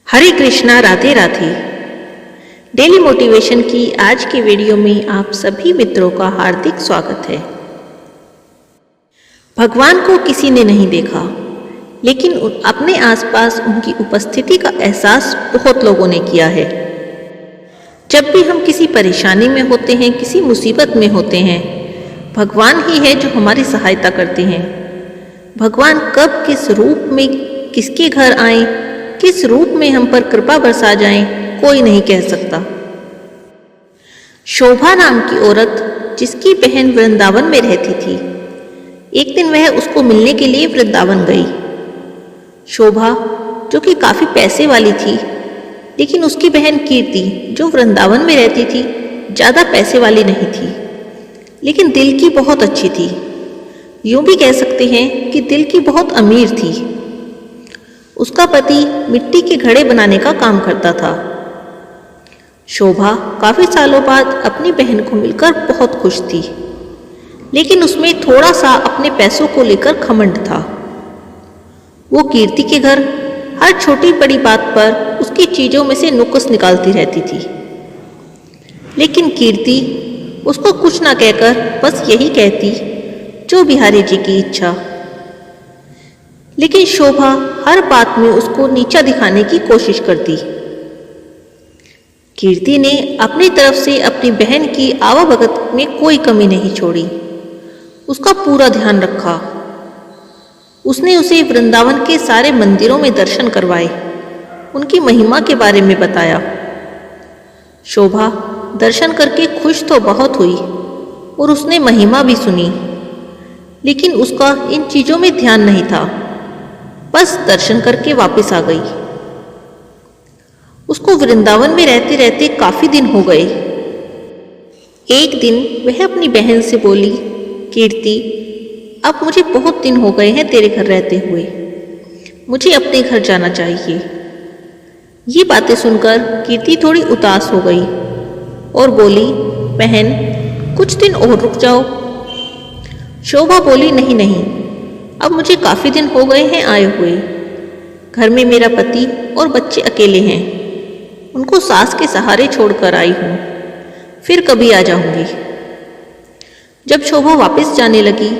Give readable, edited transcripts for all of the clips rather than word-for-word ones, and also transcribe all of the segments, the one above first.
हरे Krishna, Radhe Radhe. Daily motivation की आज की वीडियो में आप सभी मित्रों का हार्दिक स्वागत है। भगवान को किसी ने नहीं देखा, लेकिन अपने आसपास उनकी उपस्थिति का एहसास बहुत लोगों ने किया है। जब भी हम किसी परेशानी में होते हैं, किसी मुसीबत में होते हैं, भगवान ही है जो हमारी सहायता करते हैं। भगवान कब किस रूप में किसके घर आए, किस रूप में हम पर कृपा बरसा जाएं, कोई नहीं कह सकता। शोभा नाम की औरत, जिसकी बहन वृंदावन में रहती थी, एक दिन वह उसको मिलने के लिए वृंदावन गई। शोभा, जो कि काफी पैसे वाली थी, लेकिन उसकी बहन कीर्ति, जो वृंदावन में रहती थी, ज्यादा पैसे वाली नहीं थी, लेकिन दिल की बहुत अच्छी थी। यूं भी कह सकते हैं कि दिल की बहुत अमीर थी। उसका पति मिट्टी के घड़े बनाने का काम करता था। शोभा काफी सालों बाद अपनी बहन को मिलकर बहुत खुश थी, लेकिन उसमें थोड़ा सा अपने पैसों को लेकर घमंड था। वो कीर्ति के घर हर छोटी बड़ी बात पर उसकी चीजों में से नुक्स निकालती रहती थी, लेकिन कीर्ति उसको कुछ ना कहकर बस यही कहती, जो बिहारी जी की इच्छा। लेकिन शोभा हर बात में उसको नीचा दिखाने की कोशिश करती। कीर्ति ने अपनी तरफ से अपनी बहन की आवाभगत में कोई कमी नहीं छोड़ी, उसका पूरा ध्यान रखा। उसने उसे वृंदावन के सारे मंदिरों में दर्शन करवाए, उनकी महिमा के बारे में बताया। शोभा दर्शन करके खुश तो बहुत हुई और उसने महिमा भी सुनी, लेकिन उसका इन चीजों में ध्यान नहीं था। बस दर्शन करके वापस आ गई। उसको वृंदावन में रहते रहते काफी दिन हो गए। एक दिन वह अपनी बहन से बोली, कीर्ति, अब मुझे बहुत दिन हो गए हैं तेरे घर रहते हुए, मुझे अपने घर जाना चाहिए। ये बातें सुनकर कीर्ति थोड़ी उदास हो गई और बोली, बहन, कुछ दिन और रुक जाओ। शोभा बोली, नहीं नहीं, अब मुझे काफी दिन हो गए हैं आए हुए। घर में मेरा पति और बच्चे अकेले हैं, उनको सास के सहारे छोड़कर आई हूं, फिर कभी आ जाऊंगी। जब शोभा वापस जाने लगी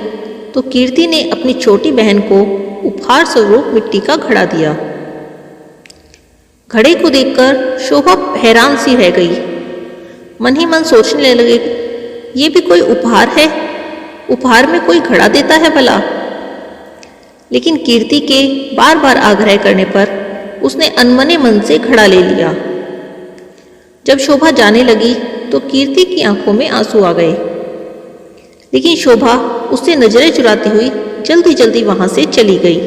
तो कीर्ति ने अपनी छोटी बहन को उपहार स्वरूप मिट्टी का घड़ा दिया। घड़े को देखकर शोभा हैरान सी रह गई। मन ही मन सोचने लगी, ये भी कोई उपहार है? उपहार में कोई घड़ा देता है भला? लेकिन कीर्ति के बार बार आग्रह करने पर उसने अनमने मन से घड़ा ले लिया। जब शोभा जाने लगी तो कीर्ति की आंखों में आंसू आ गए, लेकिन शोभा उससे नजरें चुराती हुई जल्दी जल्दी वहां से चली गई।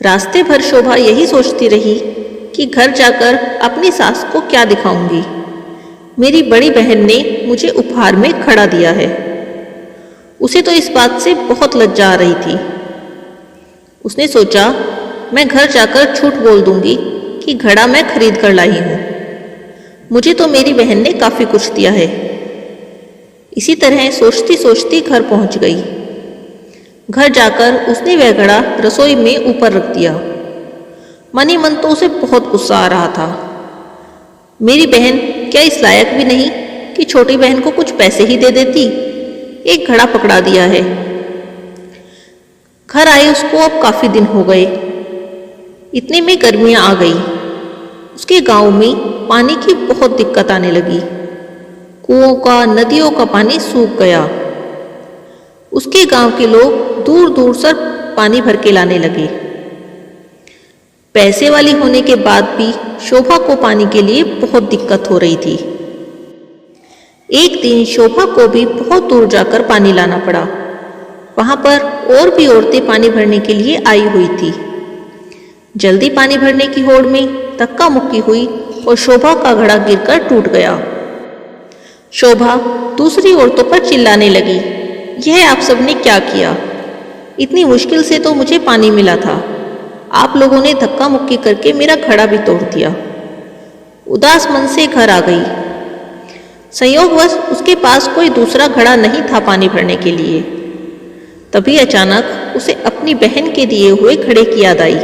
रास्ते भर शोभा यही सोचती रही कि घर जाकर अपनी सास को क्या दिखाऊंगी। मेरी बड़ी बहन ने मुझे उपहार में घड़ा दिया है। उसे तो इस बात से बहुत लज्जा आ रही थी। उसने सोचा, मैं घर जाकर झूठ बोल दूंगी कि घड़ा मैं खरीद कर लाई हूं, मुझे तो मेरी बहन ने काफी कुछ दिया है। इसी तरह सोचती सोचती घर पहुंच गई। घर जाकर उसने वह घड़ा रसोई में ऊपर रख दिया। मन ही मन तो उसे बहुत गुस्सा आ रहा था। मेरी बहन क्या इस लायक भी नहीं कि छोटी बहन को कुछ पैसे ही दे देती? एक घड़ा पकड़ा दिया है। घर आए उसको अब काफी दिन हो गए। इतने में गर्मियां आ गई। उसके गांव में पानी की बहुत दिक्कत आने लगी। कुओं का, नदियों का पानी सूख गया। उसके गांव के लोग दूर दूर से पानी भर के लाने लगे। पैसे वाली होने के बाद भी शोभा को पानी के लिए बहुत दिक्कत हो रही थी। एक दिन शोभा को भी बहुत दूर जाकर पानी लाना पड़ा। वहां पर और भी औरतें पानी भरने के लिए आई हुई थी। जल्दी पानी भरने की होड़ में धक्का मुक्की हुई और शोभा का घड़ा गिरकर टूट गया। शोभा दूसरी औरतों पर चिल्लाने लगी, यह आप सबने क्या किया? इतनी मुश्किल से तो मुझे पानी मिला था, आप लोगों ने धक्का मुक्की करके मेरा घड़ा भी तोड़ दिया। उदास मन से घर आ गई। संयोगवश उसके पास कोई दूसरा घड़ा नहीं था पानी भरने के लिए। तभी अचानक उसे अपनी बहन के दिए हुए घड़े की याद आई।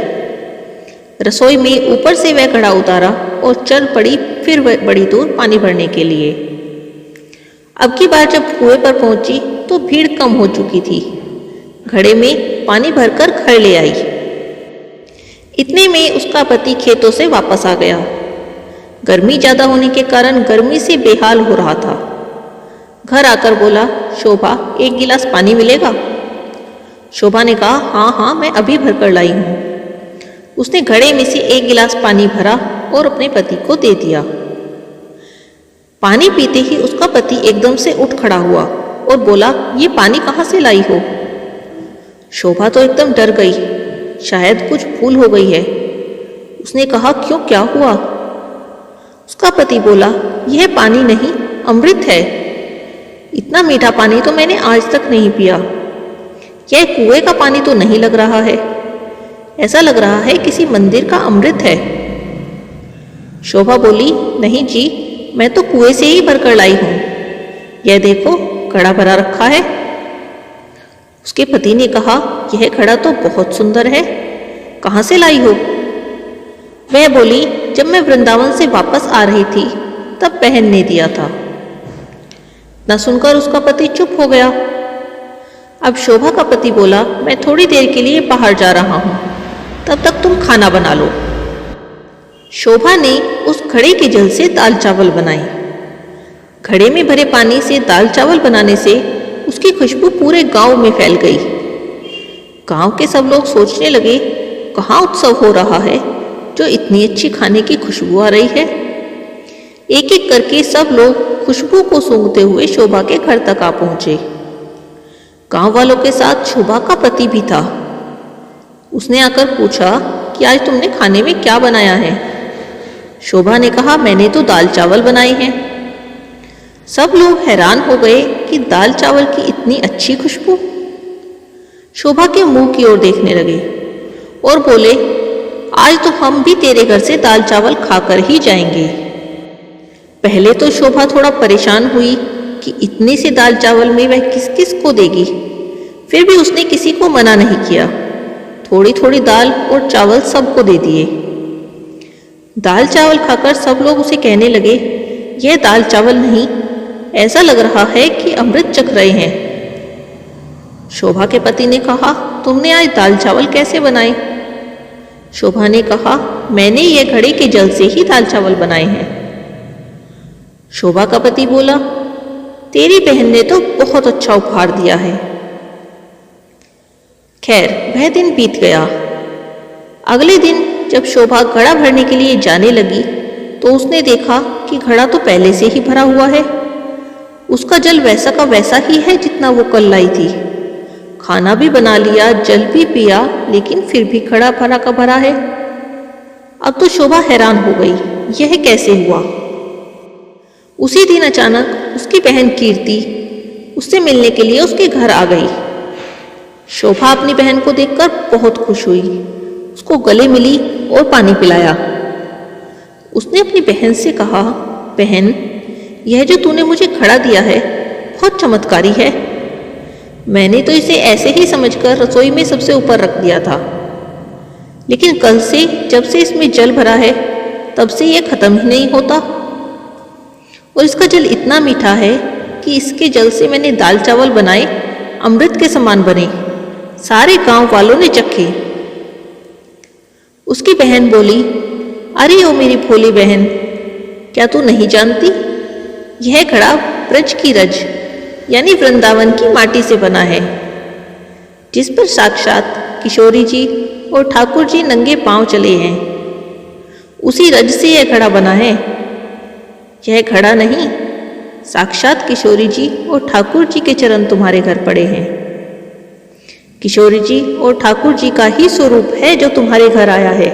रसोई में ऊपर से वह घड़ा उतारा और चल पड़ी फिर वह बड़ी दूर पानी भरने के लिए। अब की बार जब कुएं पर पहुंची तो भीड़ कम हो चुकी थी। घड़े में पानी भरकर घर ले आई। इतने में उसका पति खेतों से वापस आ गया। गर्मी ज्यादा होने के कारण गर्मी से बेहाल हो रहा था। घर आकर बोला, शोभा, एक गिलास पानी मिलेगा? शोभा ने कहा, हाँ हाँ, मैं अभी भरकर लाई हूं। उसने घड़े में से एक गिलास पानी भरा और अपने पति को दे दिया। पानी पीते ही उसका पति एकदम से उठ खड़ा हुआ और बोला, ये पानी कहाँ से लाई हो? शोभा तो एकदम डर गई, शायद कुछ भूल हो गई है। उसने कहा, क्यों, क्या हुआ? उसका पति बोला, यह पानी नहीं, अमृत है। इतना मीठा पानी तो मैंने आज तक नहीं पिया। यह कुएं का पानी तो नहीं लग रहा है, ऐसा लग रहा है किसी मंदिर का अमृत है। शोभा बोली, नहीं जी, मैं तो कुएं से ही भरकर लाई हूं। यह देखो, घड़ा भरा रखा है। उसके पति ने कहा, यह घड़ा तो बहुत सुंदर है, कहाँ से लाई हो? वह बोली, जब मैं वृंदावन से वापस आ रही थी तब बहन ने दिया था। न सुनकर उसका पति चुप हो गया। अब शोभा का पति बोला, मैं थोड़ी देर के लिए बाहर जा रहा हूं, तब तक तुम खाना बना लो। शोभा ने उस घड़े के जल से दाल चावल बनाए। घड़े में भरे पानी से दाल चावल बनाने से उसकी खुशबू पूरे गांव में फैल गई। गांव के सब लोग सोचने लगे, कहाँ उत्सव हो रहा है जो इतनी अच्छी खाने की खुशबू आ रही है। एक एक करके सब लोग खुशबू को सूंघते हुए शोभा के घर तक आ पहुंचे। गांव वालों के साथ शोभा का पति भी था। उसने आकर पूछा कि आज तुमने खाने में क्या बनाया है? शोभा ने कहा, मैंने तो दाल चावल बनाए हैं। सब लोग हैरान हो गए कि दाल चावल की इतनी अच्छी खुशबू। शोभा के मुंह की ओर देखने लगे और बोले, आज तो हम भी तेरे घर से दाल चावल खाकर ही जाएंगे। पहले तो शोभा थोड़ा परेशान हुई कि इतने से दाल चावल में वह किस किस को देगी। फिर भी उसने किसी को मना नहीं किया। थोड़ी थोड़ी दाल और चावल सबको दे दिए। दाल चावल खाकर सब लोग उसे कहने लगे, यह दाल चावल नहीं, ऐसा लग रहा है कि अमृत चख रहे हैं। शोभा के पति ने कहा, तुमने आज दाल चावल कैसे बनाए? शोभा ने कहा, मैंने ये घड़े के जल से ही दाल चावल बनाए हैं। शोभा का पति बोला, तेरी बहन ने तो बहुत अच्छा उपहार दिया है। खैर, वह दिन बीत गया। अगले दिन जब शोभा घड़ा भरने के लिए जाने लगी तो उसने देखा कि घड़ा तो पहले से ही भरा हुआ है। उसका जल वैसा का वैसा ही है जितना वो कल लाई थी। खाना भी बना लिया, जल भी पिया, लेकिन फिर भी घड़ा भरा का भरा है। अब तो शोभा हैरान हो गई, यह कैसे हुआ? उसी दिन अचानक उसकी बहन कीर्ति उससे मिलने के लिए उसके घर आ गई। शोभा अपनी बहन को देखकर बहुत खुश हुई, उसको गले मिली और पानी पिलाया। उसने अपनी बहन से कहा, बहन, यह जो तूने मुझे घड़ा दिया है बहुत चमत्कारी है। मैंने तो इसे ऐसे ही समझकर रसोई में सबसे ऊपर रख दिया था, लेकिन कल से जब से इसमें जल भरा है तब से यह खत्म ही नहीं होता। और इसका जल इतना मीठा है कि इसके जल से मैंने दाल चावल बनाए, अमृत के समान बने। सारे गांव वालों ने चखे। उसकी बहन बोली, अरे ओ मेरी भोली बहन, क्या तू नहीं जानती? यह घड़ा ब्रज की रज यानी वृंदावन की माटी से बना है, जिस पर साक्षात किशोरी जी और ठाकुर जी नंगे पांव चले हैं। उसी रज से यह घड़ा बना है। यह घड़ा नहीं, साक्षात किशोरी जी और ठाकुर जी के चरण तुम्हारे घर पड़े हैं। किशोरी जी और ठाकुर जी का ही स्वरूप है जो तुम्हारे घर आया है।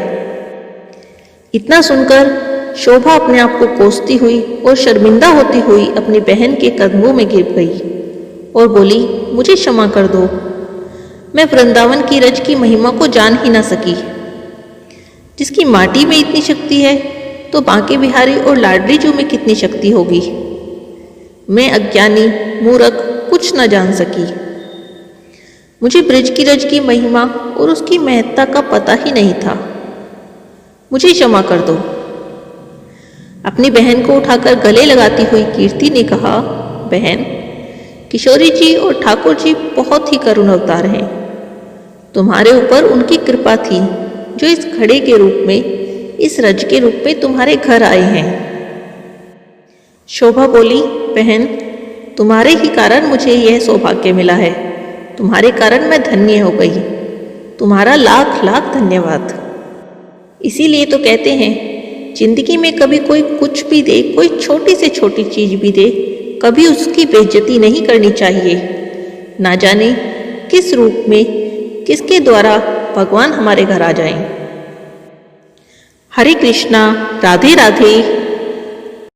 इतना सुनकर शोभा अपने आप को कोसती हुई और शर्मिंदा होती हुई अपनी बहन के कदमों में गिर गई और बोली, मुझे क्षमा कर दो, मैं वृंदावन की रज की महिमा को जान ही ना सकी। जिसकी माटी में इतनी शक्ति है तो बांके बिहारी और लाडली जू में कितनी शक्ति होगी। मैं अज्ञानी मूर्ख कुछ न जान सकी। मुझे ब्रज की रज की महिमा और उसकी महत्ता का पता ही नहीं था। मुझे क्षमा कर दो। अपनी बहन को उठाकर गले लगाती हुई कीर्ति ने कहा, बहन, किशोरी जी और ठाकुर जी बहुत ही करुण अवतार हैं। तुम्हारे ऊपर उनकी कृपा थी जो इस घड़े के रूप में, इस रज के रूप में तुम्हारे घर आए हैं। शोभा बोली, बहन, तुम्हारे ही कारण मुझे यह सौभाग्य मिला है। तुम्हारे कारण मैं धन्य हो गई। तुम्हारा लाख लाख धन्यवाद। इसीलिए तो कहते हैं, जिंदगी में कभी कोई कुछ भी दे, कोई छोटी से छोटी चीज भी दे, कभी उसकी बेइज्जती नहीं करनी चाहिए। ना जाने किस रूप में, किसके द्वारा भगवान हमारे घर आ जाएं। हरे कृष्णा, राधे राधे।